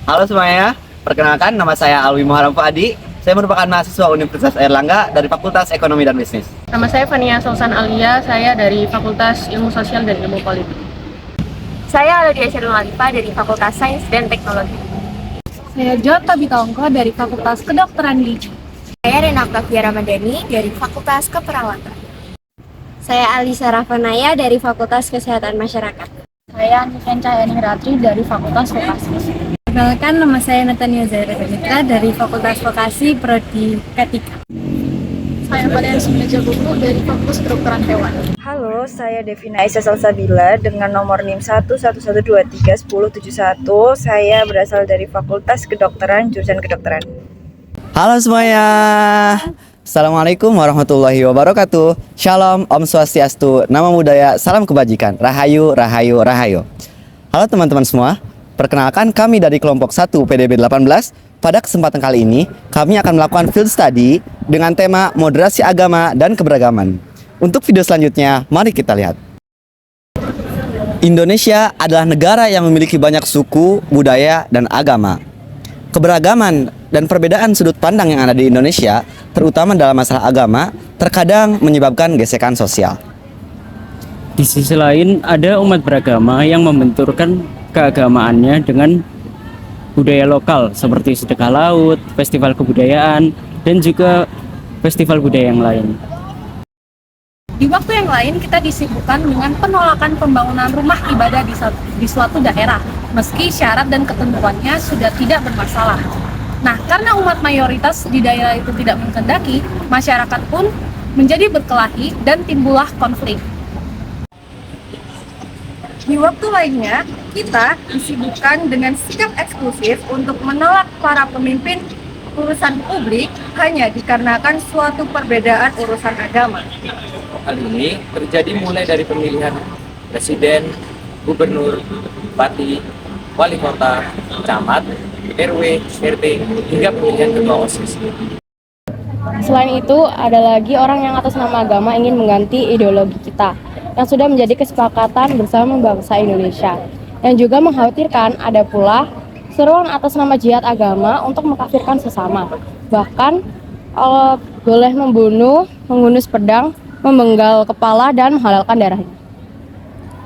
Halo semuanya, perkenalkan nama saya Alwi Muharram Fuadi. Saya merupakan mahasiswa Universitas Airlangga dari Fakultas Ekonomi dan Bisnis. Nama saya Fania Sulsan Alia, saya dari Fakultas Ilmu Sosial dan Ilmu Politik. Saya Alodia Syahrul Alifa dari Fakultas Sains dan Teknologi. Saya Jota Bitongko dari Fakultas Kedokteran Gigi. Saya Renata Fiera Ramadhani dari Fakultas Keperawatan. Saya Alisa Rafanaya dari Fakultas Kesehatan Masyarakat. Saya Niken Cahyani Ratri dari Fakultas Vokasi. Perkenalkan, nama saya Natania Zaira Benita dari Fakultas Vokasi Prodi K3. Saya Valian Sumeja Buku dari Fakultas Kedokteran Hewan. Halo, saya Devina Aisyah Salsabila dengan nomor NIM 111231071. Saya berasal dari Fakultas Kedokteran, jurusan Kedokteran. Halo semuanya, Assalamualaikum warahmatullahi wabarakatuh. Shalom, Om Swastiastu, Namo Buddhaya, Salam Kebajikan, Rahayu, Rahayu, Rahayu. Halo teman-teman semua, perkenalkan kami dari kelompok 1 PDB 18. Pada kesempatan kali ini, kami akan melakukan field study dengan tema moderasi agama dan keberagaman. Untuk video selanjutnya, mari kita lihat. Indonesia adalah negara yang memiliki banyak suku, budaya, dan agama. Keberagaman dan perbedaan sudut pandang yang ada di Indonesia, terutama dalam masalah agama, terkadang menyebabkan gesekan sosial. Di sisi lain, ada umat beragama yang membenturkan keagamaannya dengan budaya lokal seperti sedekah laut, festival kebudayaan, dan juga festival budaya yang lain. Di waktu yang lain, kita disibukkan dengan penolakan pembangunan rumah ibadah di suatu daerah, meski syarat dan ketentuannya sudah tidak bermasalah. Nah, karena umat mayoritas di daerah itu tidak menghendaki, masyarakat pun menjadi berkelahi dan timbullah konflik. Di waktu lainnya, kita disibukkan dengan sikap eksklusif untuk menolak para pemimpin urusan publik hanya dikarenakan suatu perbedaan urusan agama. Hal ini terjadi mulai dari pemilihan presiden, gubernur, bupati, wali kota, camat, RW, RT, hingga pemilihan ketua OSIS. Selain itu, ada lagi orang yang atas nama agama ingin mengganti ideologi kita, yang sudah menjadi kesepakatan bersama bangsa Indonesia. Yang juga mengkhawatirkan ada pula seruan atas nama jihad agama untuk mengkafirkan sesama. Bahkan, boleh membunuh, menghunus pedang, memenggal kepala, dan menghalalkan darahnya.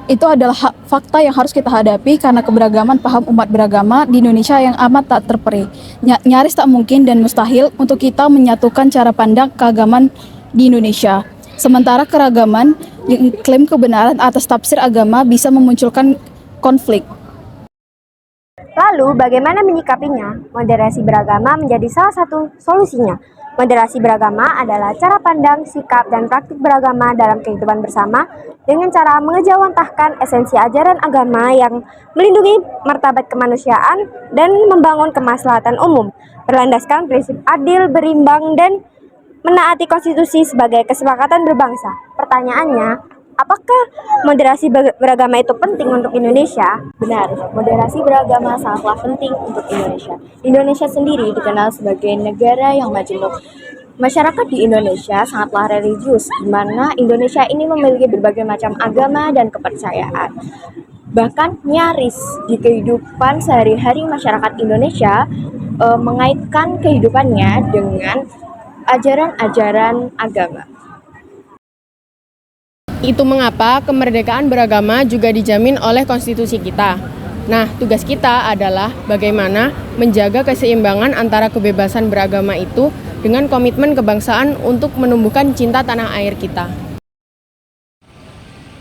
Itu adalah fakta yang harus kita hadapi karena keberagaman paham umat beragama di Indonesia yang amat tak terperi. Nyaris tak mungkin dan mustahil untuk kita menyatukan cara pandang keagamaan di Indonesia. Sementara keragaman yang klaim kebenaran atas tafsir agama bisa memunculkan konflik. Lalu, bagaimana menyikapinya? Moderasi beragama menjadi salah satu solusinya. Moderasi beragama adalah cara pandang, sikap, dan praktik beragama dalam kehidupan bersama dengan cara mengejawantahkan esensi ajaran agama yang melindungi martabat kemanusiaan dan membangun kemaslahatan umum, berlandaskan prinsip adil, berimbang, dan menaati konstitusi sebagai kesepakatan berbangsa. Pertanyaannya, apakah moderasi beragama itu penting untuk Indonesia? Benar, moderasi beragama sangatlah penting untuk Indonesia. Indonesia sendiri dikenal sebagai negara yang majemuk. Masyarakat di Indonesia sangatlah religius, di mana Indonesia ini memiliki berbagai macam agama dan kepercayaan. Bahkan nyaris di kehidupan sehari-hari masyarakat Indonesia mengaitkan kehidupannya dengan ajaran-ajaran agama. Itu mengapa kemerdekaan beragama juga dijamin oleh konstitusi kita. Nah, tugas kita adalah bagaimana menjaga keseimbangan antara kebebasan beragama itu dengan komitmen kebangsaan untuk menumbuhkan cinta tanah air kita.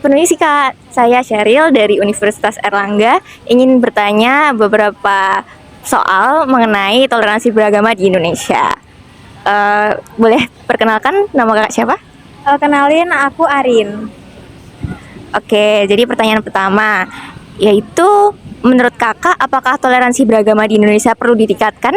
Permisi Kak, saya Sheryl dari Universitas Airlangga ingin bertanya beberapa soal mengenai toleransi beragama di Indonesia. Boleh perkenalkan nama kakak siapa? Kenalin, aku Arin. Oke, jadi pertanyaan pertama yaitu menurut kakak apakah toleransi beragama di Indonesia perlu ditingkatkan?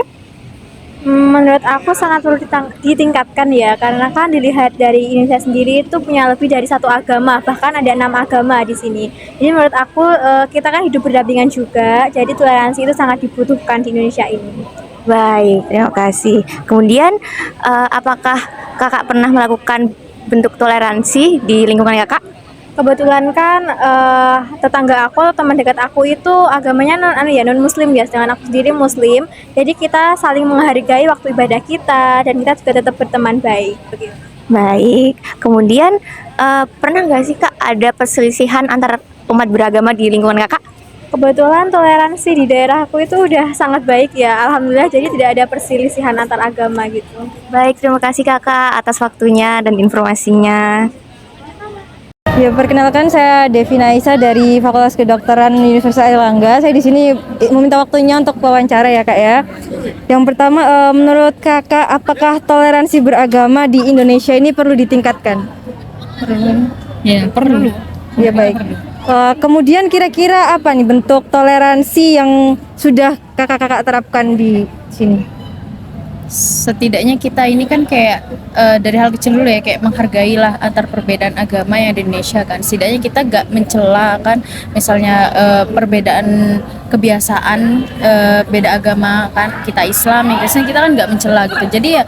Menurut aku sangat perlu ditingkatkan ya, karena kan dilihat dari Indonesia sendiri itu punya lebih dari satu agama, bahkan ada 6 agama di sini. Jadi menurut aku kita kan hidup berdampingan juga, jadi toleransi itu sangat dibutuhkan di Indonesia ini. Baik, terima kasih. Kemudian apakah kakak pernah melakukan bentuk toleransi di lingkungan kakak? Kebetulan kan tetangga aku atau teman dekat aku itu agamanya non muslim ya, sedangkan aku sendiri muslim. Jadi kita saling menghargai waktu ibadah kita dan kita juga tetap berteman baik. Begitu. Baik, kemudian pernah nggak sih Kak ada perselisihan antar umat beragama di lingkungan Kakak? Kebetulan toleransi di daerah aku itu udah sangat baik ya, alhamdulillah. Jadi tidak ada perselisihan antar agama gitu. Baik, terima kasih Kakak atas waktunya dan informasinya. Ya, perkenalkan saya Devi Naisa dari Fakultas Kedokteran Universitas Airlangga. Saya di sini meminta waktunya untuk wawancara ya Kak ya. Yang pertama, menurut Kakak apakah toleransi beragama di Indonesia ini perlu ditingkatkan? Ya, perlu. Ya baik. Kemudian kira-kira apa nih bentuk toleransi yang sudah kakak-kakak terapkan di sini? Setidaknya kita ini kan kayak dari hal kecil dulu ya, kayak menghargailah antar perbedaan agama yang di Indonesia kan. Setidaknya kita gak mencela kan, misalnya perbedaan kebiasaan beda agama kan, kita Islam, yang Kristen, kita kan gak mencela gitu. Jadi ya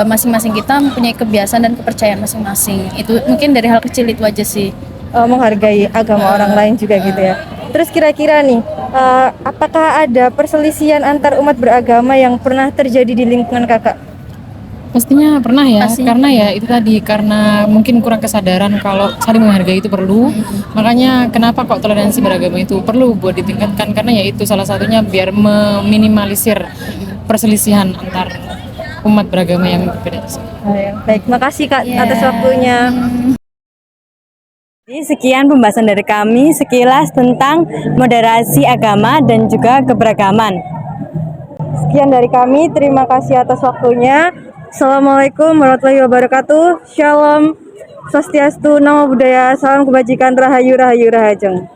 masing-masing kita mempunyai kebiasaan dan kepercayaan masing-masing. Itu mungkin dari hal kecil itu aja sih. Menghargai agama orang lain juga gitu ya. Terus kira-kira nih, apakah ada perselisihan antar umat beragama yang pernah terjadi di lingkungan kakak? Pastinya pernah ya, Pastinya. karena ya itu tadi, karena mungkin kurang kesadaran kalau saling menghargai itu perlu. Makanya kenapa kok toleransi beragama itu perlu buat ditingkatkan, karena ya itu salah satunya biar meminimalisir perselisihan antar umat beragama yang berbeda. Baik, makasih Kak atas waktunya. Jadi sekian pembahasan dari kami sekilas tentang moderasi agama dan juga keberagaman. Sekian dari kami, terima kasih atas waktunya. Assalamualaikum warahmatullahi wabarakatuh. Shalom, Swastiastu, Namo Buddhaya, Salam Kebajikan, Rahayu Rahayu Rahajeng.